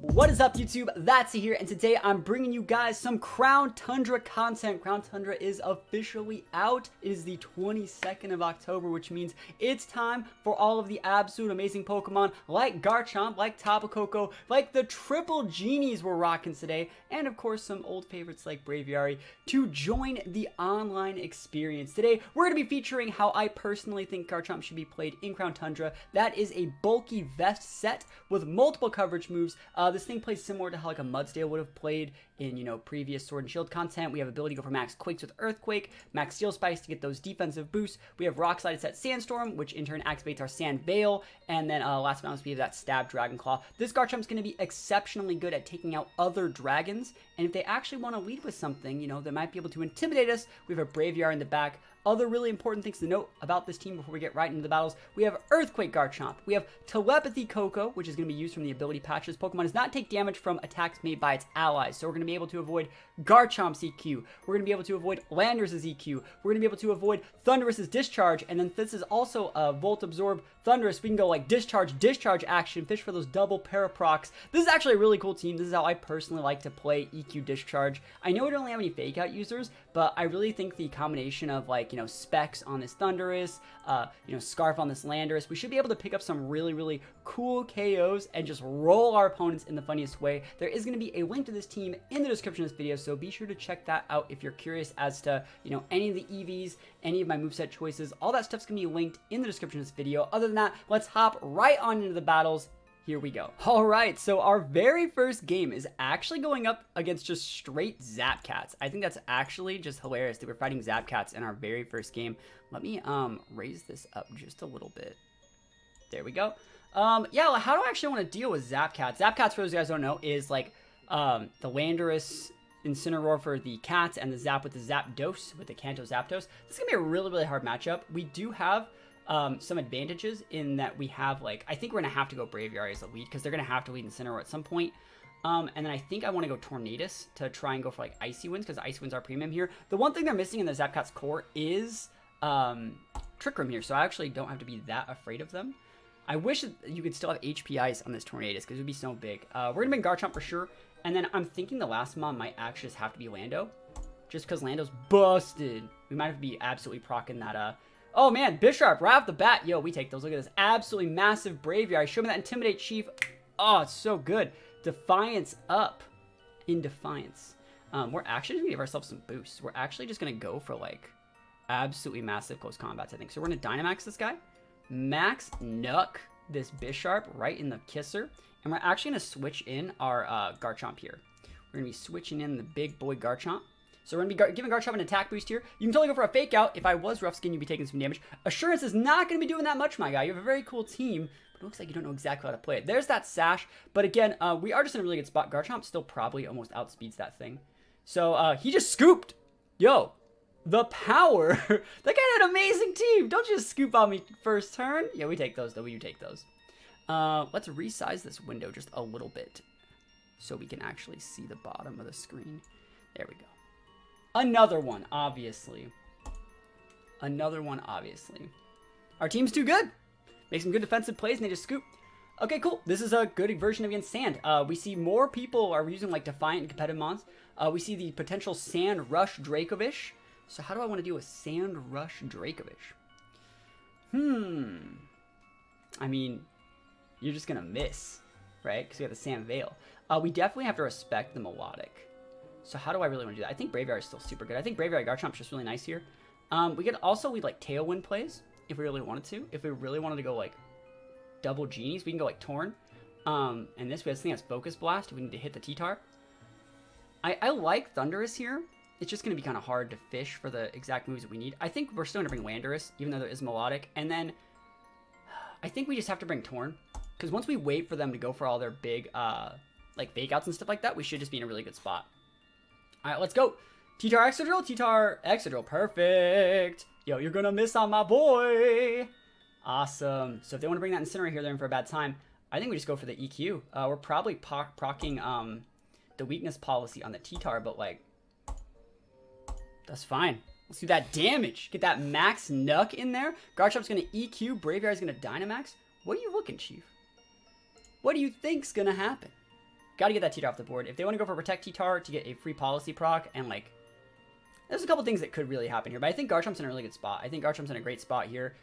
What is up, YouTube? That's here, and today I'm bringing you guys some Crown Tundra content. Crown Tundra is officially out. It is the 22nd of October, which means it's time for all of the absolute amazing Pokemon like Garchomp, like Tapu, Koko, like the triple genies we're rocking today, and of course some old favorites like Braviary to join the online experience. Today, we're going to be featuring how I personally think Garchomp should be played in Crown Tundra. That is a bulky vest set with multiple coverage moves. This thing plays similar to how like a Mudsdale would have played in, you know, previous Sword and Shield content. We have ability to go for max Quakes with Earthquake, max Steel Spikes to get those defensive boosts. We have Rock Slide to set Sandstorm, which in turn activates our Sand Veil. And then last but not least, we have that Stab Dragon Claw. This Garchomp is going to be exceptionally good at taking out other dragons. And if they actually want to lead with something, you know, they might be able to intimidate us. We have a Braviary in the back. Other really important things to note about this team before we get right into the battles. We have Earthquake Garchomp. We have Telepathy Koko, which is going to be used from the ability patches. Pokemon does not take damage from attacks made by its allies. So we're going to be able to avoid Garchomp's EQ. We're going to be able to avoid Landorus' EQ. We're going to be able to avoid Thunderous' Discharge. And then this is also a Volt Absorb Thunderous. We can go like Discharge action, fish for those double Paraprocs. This is actually a really cool team. This is how I personally like to play EQ Discharge. I know we don't have any Fake Out users, but I really think the combination of like, you know, Specs on this Thunderous, you know, Scarf on this Landorus, we should be able to pick up some really cool KOs and just roll our opponents in the funniest way. There is going to be a link to this team in the description of this video, so be sure to check that out if you're curious as to, you know, any of the EVs, any of my moveset choices. All that stuff's going to be linked in the description of this video. Other than that, let's hop right on into the battles. Here we go. Alright, so our very first game is actually going up against just straight Zapcats. I think that's actually just hilarious that we're fighting Zapcats in our very first game. Let me raise this up just a little bit. There we go. Yeah, how do I actually want to deal with Zapcats? Zapcats, for those of you guys who don't know, is like the Landorus Incineroar for the cats and the Zap with the Zapdos with the Kanto Zapdos. This is going to be a really hard matchup. We do have some advantages in that we have, like, I think we're going to have to go Braviary as a lead because they're going to have to lead Incineroar at some point. And then I think I want to go Tornadus to try and go for, like, Icy Winds because Icy Winds are premium here. The one thing they're missing in the Zapcat's core is Trick Room here, so I actually don't have to be that afraid of them. I wish that you could still have HP Ice on this Tornadus because it would be so big. We're going to bring Garchomp for sure. And then I'm thinking the last mon might actually just have to be Lando. Just because Lando's busted. We might have to be absolutely proccing that, oh man, Bisharp right off the bat. Yo, we take those. Look at this absolutely massive Braviary. Show me that Intimidate Chief. Oh, it's so good. Defiance up in Defiance. We're actually going to give ourselves some boosts. We're actually just going to go for like absolutely massive close combats, I think. So we're going to Dynamax this guy. Max Nuck this Bisharp right in the kisser. And we're actually going to switch in our Garchomp here. We're going to be switching in the big boy Garchomp. So we're going to be giving Garchomp an attack boost here. You can totally go for a Fake Out. If I was Rough Skin, you'd be taking some damage. Assurance is not going to be doing that much, my guy. You have a very cool team, but it looks like you don't know exactly how to play it. There's that Sash. But again, we are just in a really good spot. Garchomp still probably almost outspeeds that thing. So he just scooped. Yo, the power. That guy had an amazing team. Don't just scoop on me first turn. Yeah, we take those, though. We do take those. Let's resize this window just a little bit so we can actually see the bottom of the screen. There we go. Another one, obviously. Another one, obviously. Our team's too good. Make some good defensive plays and they just scoop. Okay, cool. This is a good version against Sand. We see more people are using like Defiant and competitive mons. We see the potential Sand Rush Dracovish. So how do I want to deal with Sand Rush Dracovish? I mean, you're just going to miss, right? Because we have the Sand Veil. We definitely have to respect the Melodic. So how do I really want to do that? I think Braviary is still super good. I think Braviary Garchomp's just really nice here. We could also lead like Tailwind plays if we really wanted to. If we really wanted to go like double genies, we can go like Torn. And this we have this thing that's Focus Blast if we need to hit the T-Tar. I like Thunderous here. It's just going to be kind of hard to fish for the exact moves that we need. I think we're still going to bring Landorus, even though there is Melodic. And then I think we just have to bring Torn. Because once we wait for them to go for all their big like Fake Outs and stuff like that, we should just be in a really good spot. All right, let's go. T-Tar Excadrill, T-Tar Excadrill, perfect. Yo, you're gonna miss on my boy. Awesome. So if they want to bring that Incineroar here, they're in for a bad time. I think we just go for the EQ. We're probably proccing the weakness policy on the T-Tar, but like, that's fine. Let's do that damage. Get that Max Nuck in there. Garchomp's gonna EQ, Braviary's gonna Dynamax. What are you looking, Chief? What do you think's gonna happen? Got to get that T-Tar off the board. If they want to go for Protect T-Tar to get a free policy proc, and like, there's a couple things that could really happen here, but I think Garchomp's in a really good spot. I think Garchomp's in a great spot here.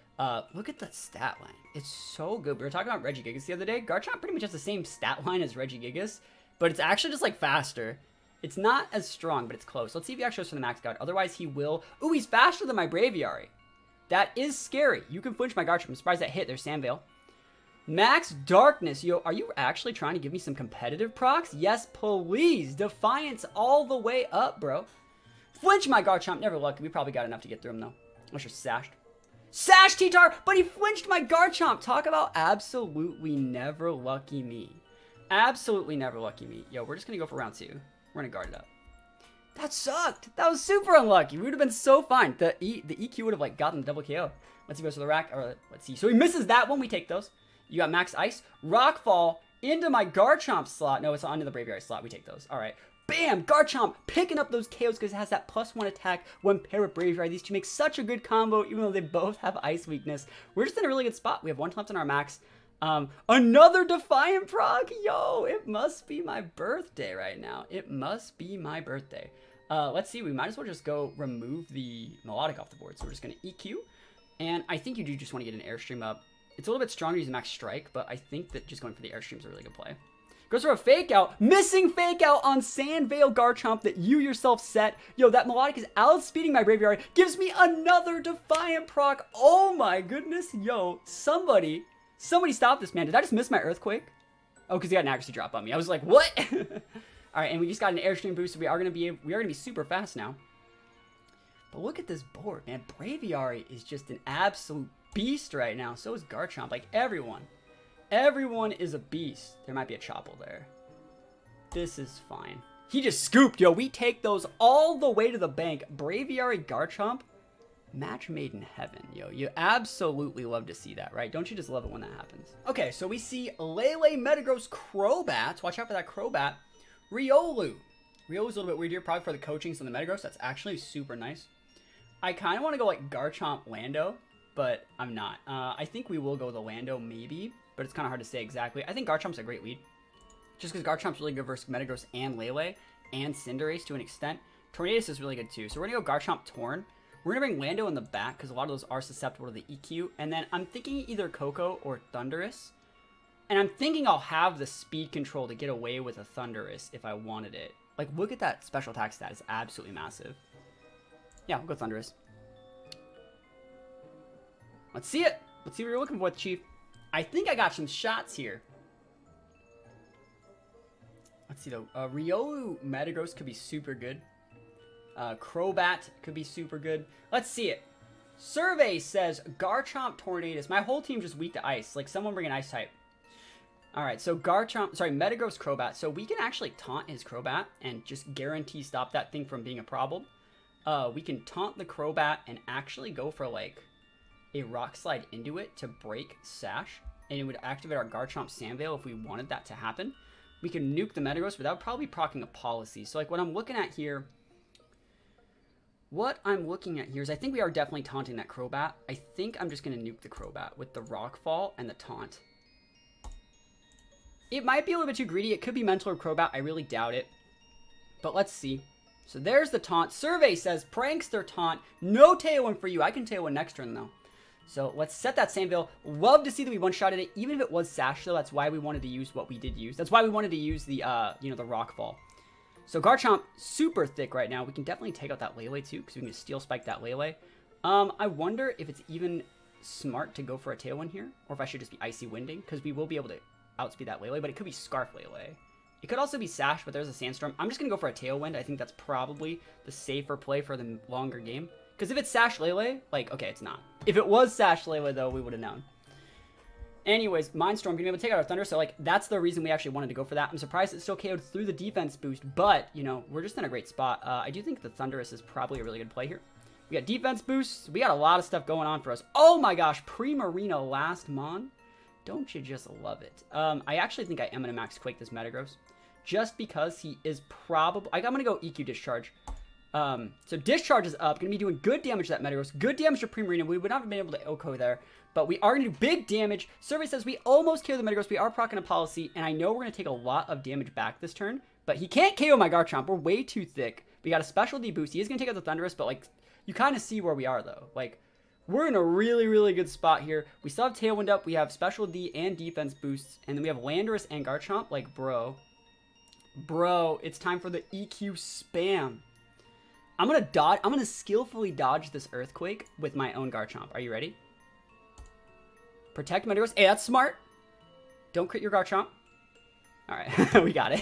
Look at the stat line. It's so good. We were talking about Regigigas the other day. Garchomp pretty much has the same stat line as Regigigas, but it's actually just like faster. It's not as strong, but it's close. Let's see if he actually goes for the max guard. Otherwise, he will. Ooh, he's faster than my Braviary. That is scary. You can flinch my Garchomp. I'm surprised that hit. There's Sandvale. Max Darkness. Yo, are you actually trying to give me some competitive procs? Yes, please. Defiance all the way up, bro. Flinch my Garchomp. Never lucky. We probably got enough to get through him, though. Unless you're sashed. Sash T-Tar, but he flinched my Garchomp. Talk about absolutely never lucky me. Absolutely never lucky me. Yo, we're just going to go for round 2. We're going to guard it up. That sucked. That was super unlucky. We would have been so fine. The EQ would have like gotten the double KO. Let's see, goes for the rack. Or let's see. So he misses that one. We take those. You got Max Ice. Rockfall into my Garchomp slot. No, it's onto the Braviary slot. We take those. All right. Bam! Garchomp picking up those KOs because it has that +1 attack when paired with Braviary. These two make such a good combo, even though they both have Ice weakness. We're just in a really good spot. We have 1 left in our max. Another Defiant proc. Yo, it must be my birthday right now. It must be my birthday. Let's see. We might as well just go remove the Melodic off the board. So we're just going to EQ. And I think you do just want to get an Airstream up. It's a little bit stronger using Max Strike, but I think that just going for the Airstream is a really good play. Goes for a Fake Out. Missing Fake Out on Sandvale Garchomp that you yourself set. Yo, that Melodic is outspeeding my Braviary. Gives me another Defiant proc. Oh my goodness. Yo, somebody stop this, man. Did I just miss my Earthquake? Oh, because he got an accuracy drop on me. I was like, what? All right, and we just got an Airstream boost, so we are gonna be super fast now. But look at this board, man. Braviary is just an absolute beast right now. So is Garchomp. Like everyone is a beast. There might be a Chople there. This is fine. He just scooped, yo. We take those all the way to the bank. Braviary Garchomp, match made in heaven, yo. You absolutely love to see that, right? Don't you just love it when that happens? Okay, so we see Lele, Metagross, Crobat. Watch out for that Crobat. Riolu. Riolu's a little bit weird here, probably for the coachings on the Metagross. That's actually super nice. I kind of want to go like Garchomp Lando, but I'm not. I think we will go the Lando maybe, but it's kind of hard to say exactly. I think Garchomp's a great lead, just because Garchomp's really good versus Metagross and Lele and Cinderace to an extent. Tornadus is really good too. So we're going to go Garchomp Torn. We're going to bring Lando in the back because a lot of those are susceptible to the EQ. And then I'm thinking either Koko or Thundurus. And I'm thinking I'll have the speed control to get away with a Thundurus if I wanted it. Like, look at that special attack stat. It's absolutely massive. Yeah, we'll go Thundurus. Let's see it. Let's see what you're looking for, Chief. I think I got some shots here. Let's see, though. Riolu Metagross could be super good. Crobat could be super good. Let's see it. Survey says Garchomp Tornadus. My whole team just weak to ice. Like, someone bring an ice type. Alright, so Metagross Crobat. So we can actually taunt his Crobat and just guarantee stop that thing from being a problem. We can taunt the Crobat and actually go for, like, a Rock Slide into it to break Sash. And it would activate our Garchomp Sandvale if we wanted that to happen. We can nuke the Metagross, but that would probably be proccing a Policy. So, like, what I'm looking at here is I think we are definitely taunting that Crobat. I think I'm just going to nuke the Crobat with the Rockfall and the Taunt. It might be a little bit too greedy. It could be Mental or Crobat. I really doubt it. But let's see. So there's the Taunt. Survey says Prankster Taunt. No Tailwind for you. I can Tailwind next turn, though. So let's set that Sandvale. Love to see that we one-shotted it, even if it was Sash, though. That's why we wanted to use what we did use. That's why we wanted to use the, the Rockfall. So Garchomp, super thick right now. We can definitely take out that Lele, too, because we can just Steel Spike that Lele. I wonder if it's even smart to go for a Tailwind here, or if I should just be Icy Winding, because we will be able to outspeed that Lele, but it could be Scarf Lele. It could also be Sash, but there's a Sandstorm. I'm just going to go for a Tailwind. I think that's probably the safer play for the longer game. Because if it's Sash Lele, like, okay, it's not. If it was Sash Lele, though, we would have known. Anyways, Mindstorm, going to be able to take out our Thunder, so, like, that's the reason we actually wanted to go for that. I'm surprised it still KO'd through the defense boost, but, you know, we're just in a great spot. I do think the Thundurus is probably a really good play here. We got defense boosts. We got a lot of stuff going on for us. Oh, my gosh, Primarina last Mon. Don't you just love it? I actually think I am going to Max Quake this Metagross. Just because he is probably... I'm going to go EQ Discharge. So Discharge is up. Going to be doing good damage to that Metagross. Good damage to Primarina. We would not have been able to Oko there. But we are going to do big damage. Survey says we almost KO the Metagross. We are proccing a Policy. And I know we're going to take a lot of damage back this turn. But he can't KO my Garchomp. We're way too thick. We got a specialty boost. He is going to take out the Thunderous. But, like, you kind of see where we are, though. Like, we're in a really, really good spot here. We still have Tailwind up. We have Special D and Defense boosts. And then we have Landorus and Garchomp. Like, bro. Bro, it's time for the EQ spam. I'm gonna skillfully dodge this Earthquake with my own Garchomp. Are you ready? Protect Metagross. Hey, that's smart. Don't crit your Garchomp. Alright, we got it.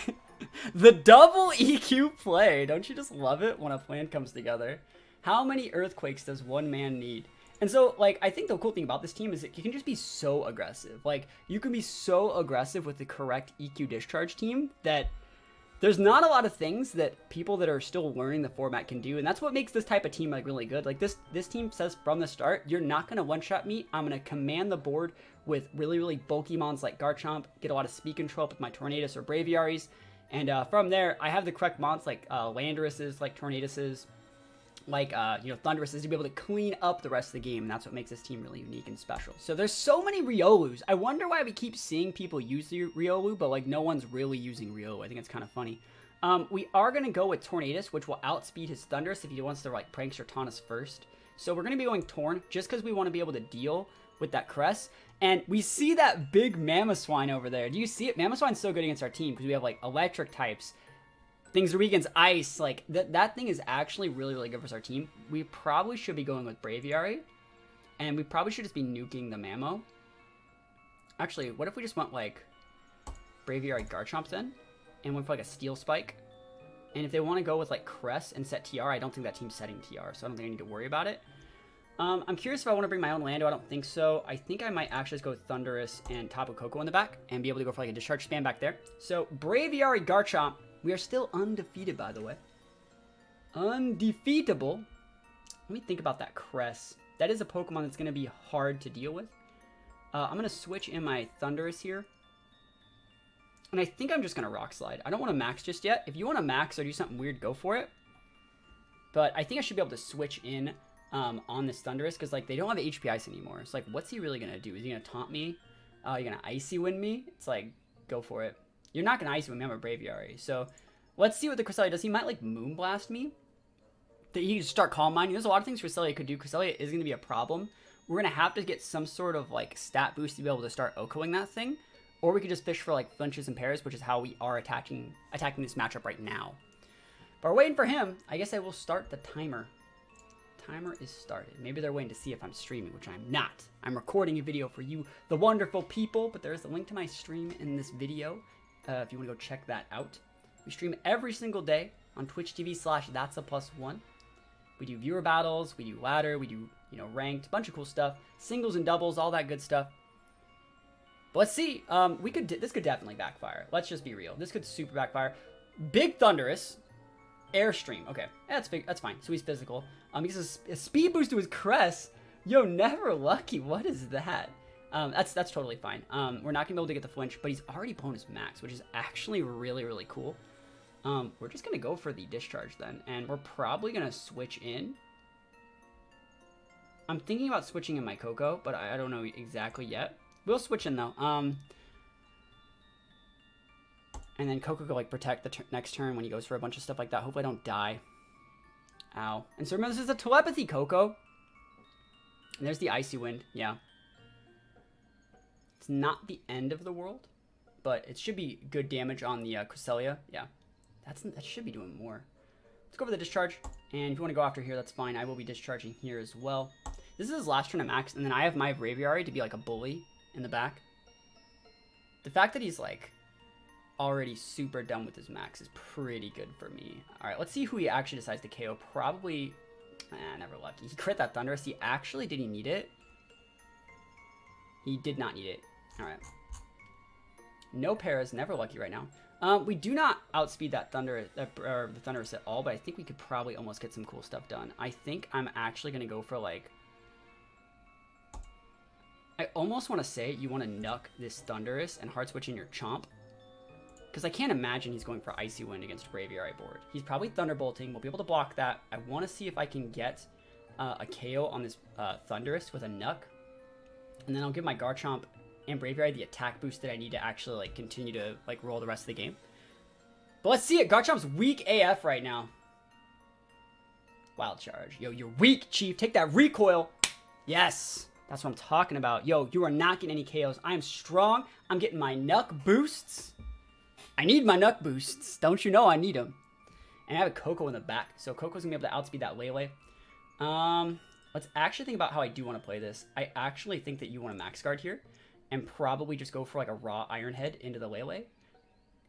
The double EQ play. Don't you just love it when a plan comes together? How many Earthquakes does one man need? And so, like, I think the cool thing about this team is that you can just be so aggressive. Like, you can be so aggressive with the correct EQ Discharge team that there's not a lot of things that people that are still learning the format can do, and that's what makes this type of team like really good. Like this team says from the start, you're not gonna one-shot me. I'm gonna command the board with really bulky mons like Garchomp, get a lot of speed control up with my Tornadus or Braviaries, and from there I have the correct mons like Landoruses, like Tornaduses, like you know, Thunderuses to be able to clean up the rest of the game, and that's what makes this team really unique and special. So there's so many Riolus. I wonder why we keep seeing people use the Riolu, but like no one's really using Riolu. I think it's kind of funny. We are gonna go with Tornadus, which will outspeed his Thunderous if he wants to like Prankster Taunt us first. So we're gonna be going Torn just because we want to be able to deal with that Crest. And we see that big Mamoswine over there. Do you see it? Mamoswine's so good against our team because we have like electric types. Things are weak against ice. Like, that thing is actually really good for our team. We probably should be going with Braviary. And we probably should just be nuking the Mamo. Actually, what if we just went, like, Braviary Garchomp then? And went for, like, a Steel Spike? And if they want to go with, like, Crest and set TR, I don't think that team's setting TR. So I don't think I need to worry about it. I'm curious if I want to bring my own Lando. I don't think so. I think I might actually just go with Thunderous and Tapu Koko in the back. And be able to go for, like, a Discharge spam back there. So, Braviary Garchomp. We are still undefeated, by the way. Undefeatable. Let me think about that Crest. That is a Pokemon that's going to be hard to deal with. I'm going to switch in my Thunderous here. And I think I'm just going to Rock Slide. I don't want to max just yet. If you want to max or do something weird, go for it. But I think I should be able to switch in on this Thunderous because, like, they don't have HP Ice anymore. It's like, what's he really going to do? Is he going to taunt me? You're going to Icy Wind me? It's like, go for it. You're not going to Icy Wind me, I'm a Braviary. So, let's see what the Cresselia does. He might, like, Moonblast me. He can start Calm Mind. There's a lot of things Cresselia could do. Cresselia is going to be a problem. We're going to have to get some sort of, like, stat boost to be able to start Okoing that thing. Or we could just fish for, like, flinches and pairs, which is how we are attacking this matchup right now. But we're waiting for him. I guess I will start the timer. Timer is started. Maybe they're waiting to see if I'm streaming, which I'm not. I'm recording a video for you, the wonderful people. But there's a link to my stream in this video. If you want to go check that out. We stream every single day on Twitch TV/THATSAplusONE. We do viewer battles, we do ladder, we do, you know, ranked, bunch of cool stuff, singles and doubles, all that good stuff. But let's see. This could definitely backfire. Let's just be real. This could super backfire. Big Thunderous, Airstream. Okay, that's big. That's fine. So he's physical. Because a speed boost to his Crest. Yo, never lucky. What is that? That's totally fine. We're not gonna be able to get the flinch, but he's already blown his max, which is actually really cool. We're just gonna go for the Discharge then, and we're probably gonna switch in. I'm thinking about switching in my Koko, but I don't know exactly yet. We'll switch in though. And then Koko will like protect the next turn when he goes for a bunch of stuff like that. Hopefully I don't die. Ow. And so remember, this is a Telepathy Koko. And there's the Icy Wind. Yeah. It's not the end of the world, but it should be good damage on the Cresselia. Yeah. That should be doing more. Let's go for the Discharge. And if you want to go after here, that's fine. I will be discharging here as well. This is his last turn at max, and then I have my Braviary to be like a bully in the back. The fact that he's like already super done with his max is pretty good for me. All right, let's see who he actually decides to KO. Probably, never lucky. He crit that Thunderous. Did he need it? He did not need it. All right. No paras, never lucky right now. We do not outspeed that the Thunderous at all, but I think we could probably almost get some cool stuff done. I think I'm actually going to go for like... I almost want to say you want to nuck this Thunderous and hard switch in your Chomp. Because I can't imagine he's going for Icy Wind against Braviary board. He's probably Thunderbolting. We'll be able to block that. I want to see if I can get a KO on this Thundurus with a Nuck. And then I'll give my Garchomp and Braviary the attack boost that I need to actually like continue to like roll the rest of the game. But let's see it. Garchomp's weak AF right now. Wild Charge. Yo, you're weak, Chief. Take that recoil. Yes. That's what I'm talking about. Yo, you are not getting any KOs. I am strong. I'm getting my Nuck boosts. I need my Nuck boosts. Don't you know I need them? And I have a Koko in the back. So Koko's going to be able to outspeed that Lele. Let's actually think about how I do want to play this. I actually think that you want to max guard here. And probably just go for like a raw Iron Head into the Lele.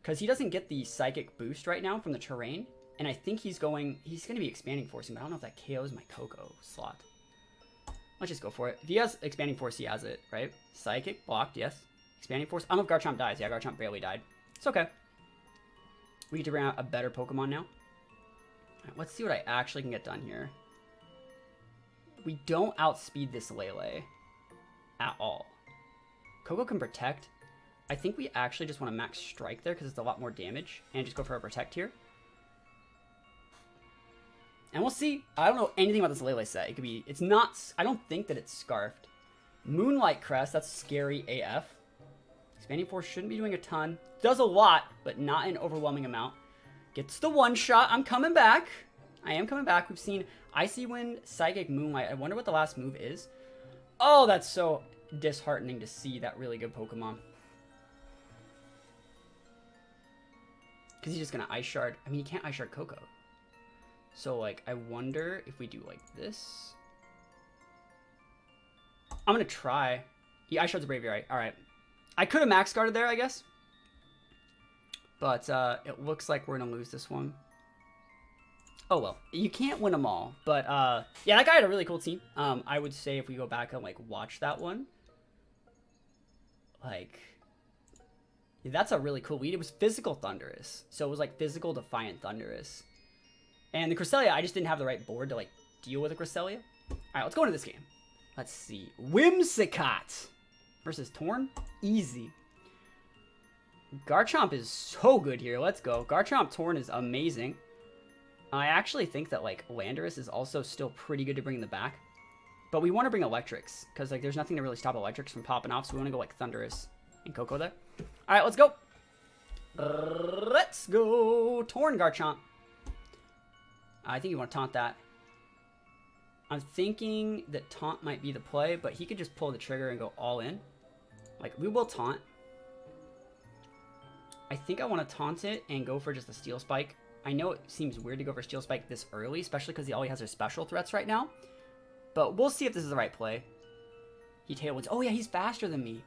Because he doesn't get the Psychic boost right now from the terrain. And I think he's going to be Expanding Forcing. But I don't know if that KOs my Koko slot. Let's just go for it. If he has Expanding Force, he has it, right? Psychic, blocked, yes. Expanding Force. I don't know if Garchomp dies. Yeah, Garchomp barely died. It's okay. We get to bring out a better Pokemon now. Right, let's see what I actually can get done here. We don't outspeed this Lele at all. Koko can Protect. I think we actually just want to max Strike there because it's a lot more damage. And just go for a Protect here. And we'll see. I don't know anything about this Lele set. It could be... It's not... I don't think that it's Scarfed. Moonlight Crest. That's scary AF. Expanding Force shouldn't be doing a ton. Does a lot, but not an overwhelming amount. Gets the one shot. I'm coming back. I am coming back. We've seen Icy Wind, Psychic, Moonlight. I wonder what the last move is. Oh, that's so disheartening to see that really good Pokemon. Because he's just going to Ice Shard. I mean, you can't Ice Shard Koko. So, like, I wonder if we do like this. I'm going to try. He Ice Shards a Braviary. All right. I could have max guarded there, I guess. But it looks like we're going to lose this one. Oh, well. You can't win them all. But, yeah, that guy had a really cool team. I would say if we go back and, like, watch that one. Like, yeah, that's a really cool lead. It was Physical Thundurus. So it was, like, Physical Defiant Thundurus. And the Cresselia, I just didn't have the right board to, like, deal with a Cresselia. All right, let's go into this game. Let's see. Whimsicott versus Torn. Easy. Garchomp is so good here. Let's go. Garchomp Torn is amazing. I actually think that, like, Landorus is also still pretty good to bring in the back. But we want to bring Electrics, because, like, there's nothing to really stop Electrics from popping off, so we want to go, like, Thundurus and Koko there. All right, let's go. Let's go. Torn Garchomp. I think you want to taunt that. I'm thinking that taunt might be the play, but he could just pull the trigger and go all in. Like, we will taunt. I think I want to taunt it and go for just a Steel Spike. I know it seems weird to go for Steel Spike this early, especially because he always has his special threats right now. But we'll see if this is the right play. He Tailwinds. Oh, yeah, he's faster than me.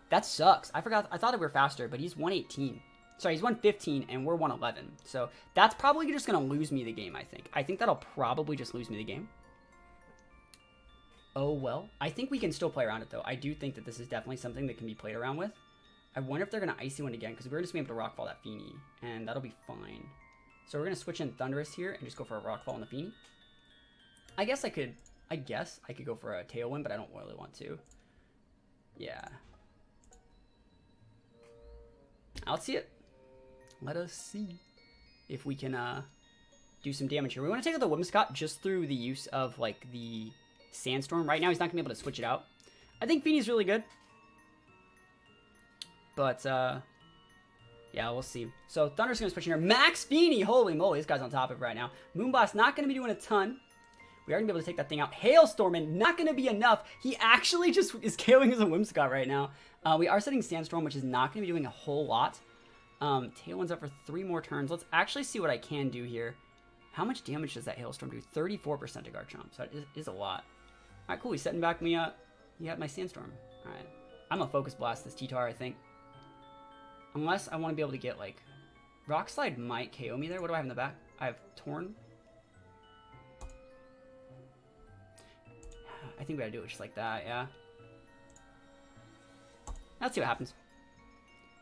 That sucks. I forgot. I thought we were faster, but he's 118. Sorry, he's 115, and we're 111. So that's probably just going to lose me the game, I think. I think that'll probably just lose me the game. Oh, well. I think we can still play around it, though. I do think that this is definitely something that can be played around with. I wonder if they're going to Icy Wind again, because we're just going to be able to Rockfall that Feeny, and that'll be fine. So we're going to switch in Thundurus here and just go for a Rockfall on the Feeny. I guess I could go for a Tailwind, but I don't really want to. Yeah. I'll see it. Let us see if we can do some damage here. We want to take out the Whimsicott just through the use of, like, the Sandstorm. Right now, he's not going to be able to switch it out. I think Feeny's really good. But, yeah, we'll see. So, Thunder's going to switch in here. Max Feeny! Holy moly, this guy's on top of it right now. Moonblast not going to be doing a ton. We are going to be able to take that thing out. Hailstorm, and not going to be enough. He actually just is KOing as a Whimsicott right now. We are setting Sandstorm, which is not going to be doing a whole lot. Tailwind's up for 3 more turns. Let's actually see what I can do here. How much damage does that Hailstorm do? 34% to Garchomp, so it is a lot. All right, cool. He's setting back me up. He had my Sandstorm. All right. I'm going to Focus Blast this T-Tar, I think. Unless I want to be able to get, like... Rock Slide might KO me there. What do I have in the back? I have Torn. I think we gotta do it just like that, yeah. Let's see what happens.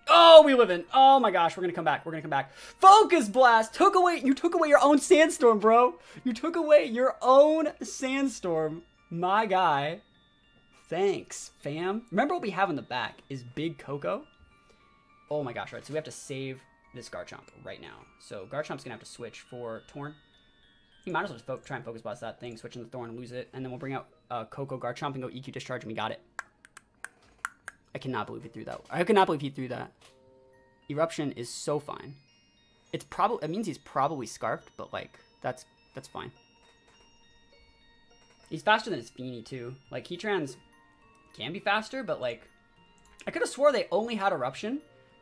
Oh, we live in. Oh my gosh, we're gonna come back. We're gonna come back. Focus Blast! You took away your own Sandstorm, bro. You took away your own Sandstorm. My guy. Thanks, fam. Remember what we have in the back is Big Koko. Oh my gosh, right. So we have to save this Garchomp right now. So Garchomp's gonna have to switch for Torn. He might as well just try and focus blast that thing, switch into Thorn and lose it, and then we'll bring out Koko Garchomp and go EQ Discharge, and we got it. I cannot believe he threw that. I cannot believe he threw that. Eruption is so fine. It's probably, it means he's probably Scarfed, but like that's fine. He's faster than his Feeny too. Like Heatrans can be faster, but like I could have swore they only had Eruption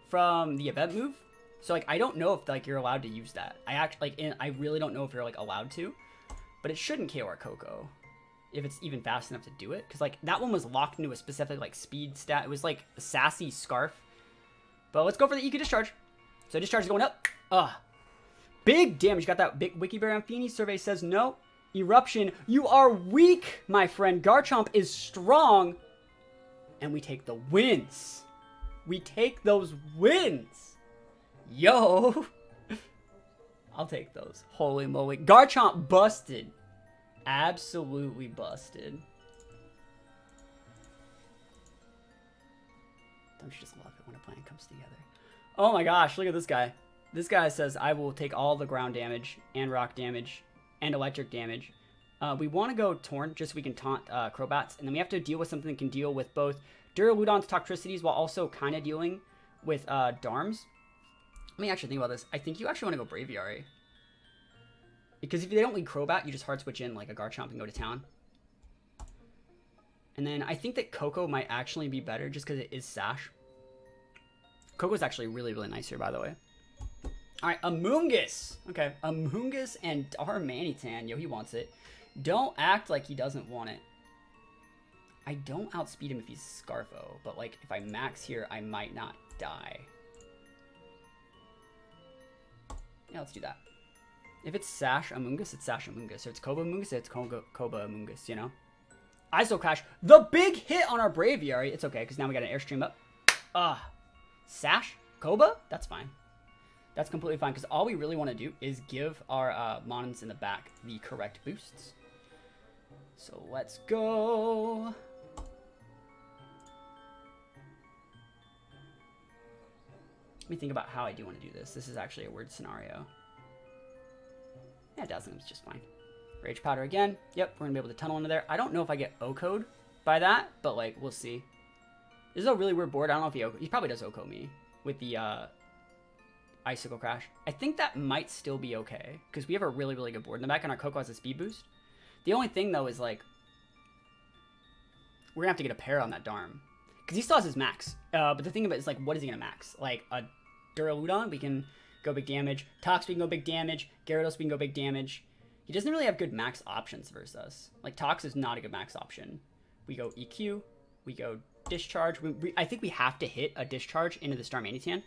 from the event move. So like I don't know if like you're allowed to use that. I really don't know if you're like allowed to, but it shouldn't KO our Koko if it's even fast enough to do it. Because like that one was locked into a specific like speed stat. It was like a sassy Scarf. But let's go for the EQ Discharge. So Discharge is going up. Big damage. Got that big Wiki Berry on Feeny. Survey says no. Eruption. You are weak, my friend. Garchomp is strong. And we take the wins. We take those wins. Yo. I'll take those. Holy moly. Garchomp busted. Absolutely busted. Don't you just love it when a plan comes together? Oh my gosh, look at this guy. This guy says, I will take all the ground damage and rock damage and electric damage. We want to go Torn just so we can taunt Crobats. And then we have to deal with something that can deal with both Duraludon's Toxicities while also kind of dealing with Darms. Let me actually think about this. I think you actually want to go Braviary. Because if they don't lead Crobat, you just hard switch in like a Garchomp and go to town. And then I think that Koko might actually be better just because it is Sash. Koko's actually really, really nice here, by the way. Alright, Amoonguss. Okay, Amoonguss and Darmanitan. Yo, he wants it. Don't act like he doesn't want it. I don't outspeed him if he's Scarfo, but like if I max here, I might not die. Yeah, let's do that. If it's Sash Amoonguss, it's Sash Amoonguss. So it's Koba Amoonguss, it's Koba Amoonguss, you know? ISO Crash. The big hit on our Braviary. It's okay, because now we got an Airstream up. Sash? Koba? That's fine. That's completely fine, because all we really want to do is give our Monons in the back the correct boosts. So let's go. Let me think about how I do want to do this. This is actually a weird scenario. Yeah, Dazzling is just fine. Rage Powder again. Yep, we're going to be able to tunnel into there. I don't know if I get O-Code by that, but like, we'll see. This is a really weird board. I don't know if he probably does O-Code me with the Icicle Crash. I think that might still be okay, because we have a really, really good board in the back, and our Koko has a speed boost. The only thing, though, is like, we're going to have to get a pair on that Darm. Because he still has his max. But the thing about it is, like, what is he going to max? Like, a Duraludon, we can go big damage. Tox, we can go big damage. Gyarados, we can go big damage. He doesn't really have good max options versus us. Like, Tox is not a good max option. We go EQ. We go Discharge. I think we have to hit a Discharge into the Darmanitan.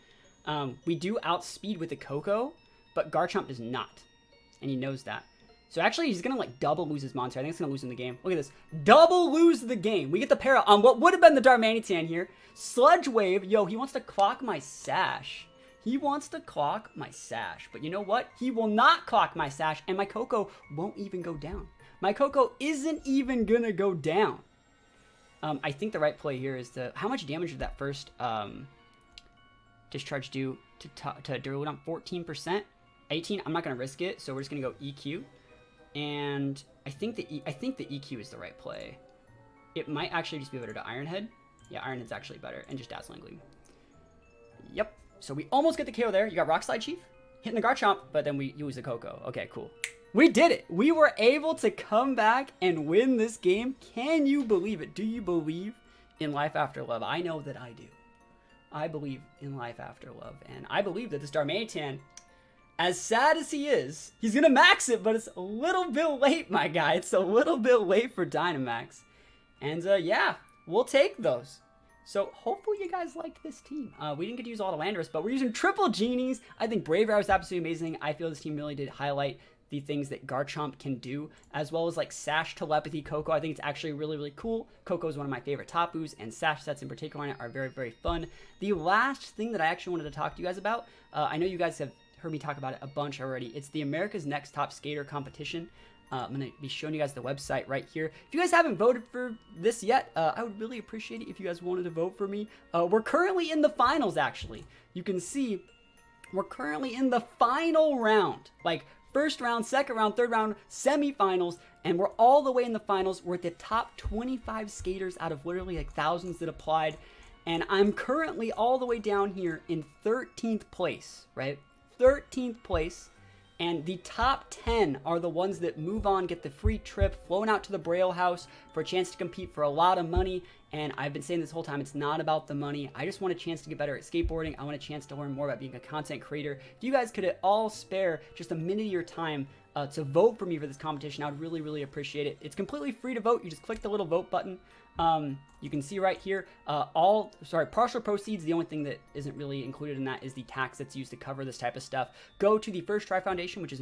We do outspeed with the Koko, but Garchomp does not. And he knows that. So actually, he's going to like double lose his monster. I think it's going to lose in the game. Look at this. Double lose the game. We get the para on what would have been the Darmanitan here. Sludge Wave. Yo, he wants to clock my Sash. He wants to clock my Sash. But you know what? He will not clock my Sash. And my Koko won't even go down. My Koko isn't even going to go down. I think the right play here is to... How much damage did that first Discharge do to Duraludon? 14%? 18? I'm not going to risk it. So we're just going to go EQ. And I think the EQ is the right play. It might actually just be better to Iron Head. Yeah, Iron Head's actually better. And just Dazzling Gleam. Yep. So we almost get the KO there. You got Rock Slide, Chief. Hitting the Garchomp, but then we use the Koko. Okay, cool. We did it. We were able to come back and win this game. Can you believe it? Do you believe in life after love? I know that I do. I believe in life after love. And I believe that this Darmanitan... As sad as he is, he's going to max it, but it's a little bit late, my guy. It's a little bit late for Dynamax. And yeah, we'll take those. So hopefully you guys like this team. We didn't get to use all the Landorus, but we're using triple Genies. I think Braviary was absolutely amazing. I feel this team really did highlight the things that Garchomp can do, as well as like Sash, Telepathy, Koko. I think it's actually really, really cool. Koko is one of my favorite Tapus, and Sash sets in particular are very, very fun. The last thing that I actually wanted to talk to you guys about, I know you guys have heard me talk about it a bunch already. It's the America's Next Top Skater competition. I'm going to be showing you guys the website right here. If you guys haven't voted for this yet, I would really appreciate it if you guys wanted to vote for me. We're currently in the finals, actually. You can see We're currently in the final round, like first round, second round, third round, semifinals, and we're all the way in the finals. We're at the top 25 skaters out of literally like thousands that applied, and I'm currently all the way down here in 13th place, right? 13th place. And the top 10 are the ones that move on, get the free trip, flown out to the Braille House for a chance to compete for a lot of money. And I've been saying this whole time, it's not about the money. I just want a chance to get better at skateboarding. I want a chance to learn more about being a content creator. If you guys could at all spare just a minute of your time to vote for me for this competition, I would really, really appreciate it. It's completely free to vote. You just click the little vote button. You can see right here, partial proceeds, the only thing that isn't really included in that is the tax that's used to cover this type of stuff, go to the First Try Foundation, which is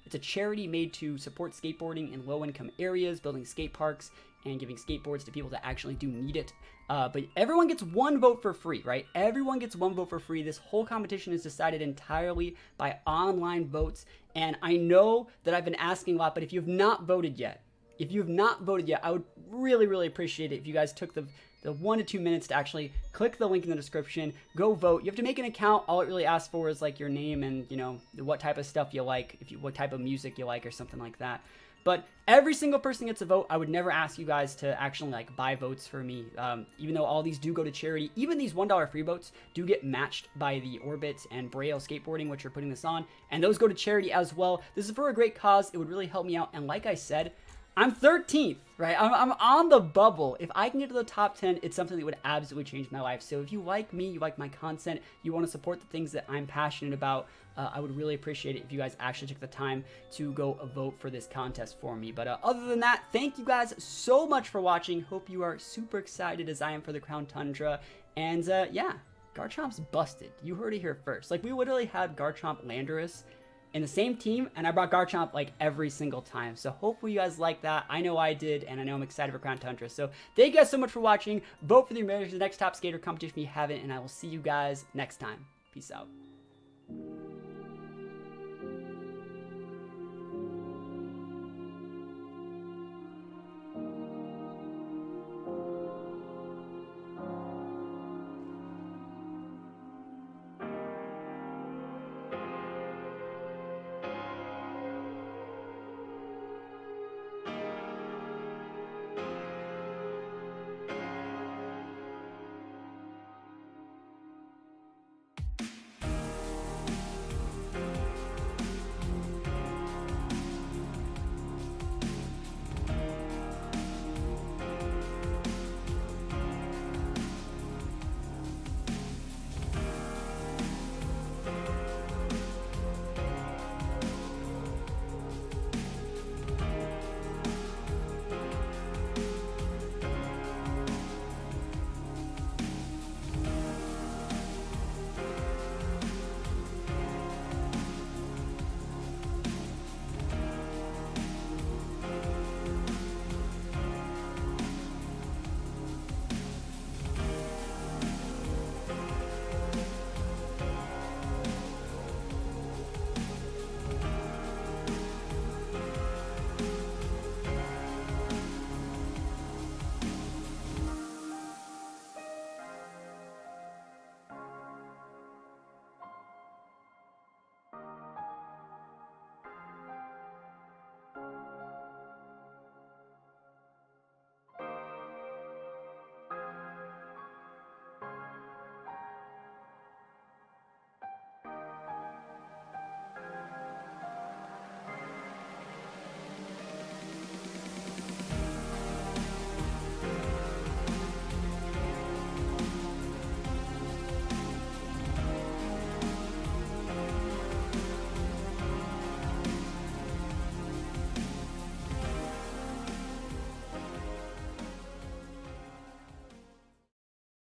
it's a charity made to support skateboarding in low-income areas, building skate parks, and giving skateboards to people that actually do need it. But everyone gets one vote for free, right? Everyone gets one vote for free. This whole competition is decided entirely by online votes, and I know that I've been asking a lot, but if you've not voted yet, I would really, really appreciate it if you guys took the 1 to 2 minutes to actually click the link in the description, go vote. You have to make an account. All it really asks for is like your name and, you know, what type of stuff you like, what type of music you like or something like that. But every single person gets a vote. I would never ask you guys to actually like buy votes for me, even though all these do go to charity. Even these $1 free votes do get matched by the Orbit and Braille Skateboarding, which are putting this on, and those go to charity as well. This is for a great cause. It would really help me out, and like I said, I'm 13th, right? I'm on the bubble. If I can get to the top 10, it's something that would absolutely change my life. So if you like me, you like my content, you want to support the things that I'm passionate about, I would really appreciate it if you guys actually took the time to go vote for this contest for me. But other than that, thank you guys so much for watching. Hope you are super excited as I am for the Crown Tundra. And yeah, Garchomp's busted. You heard it here first. Like, we literally had Garchomp Landorus in the same team, and I brought Garchomp like every single time. So hopefully you guys like that. I know I did, and I know I'm excited for Crown Tundra. So thank you guys so much for watching. Vote for the next top skater competition if you haven't, and I will see you guys next time. Peace out.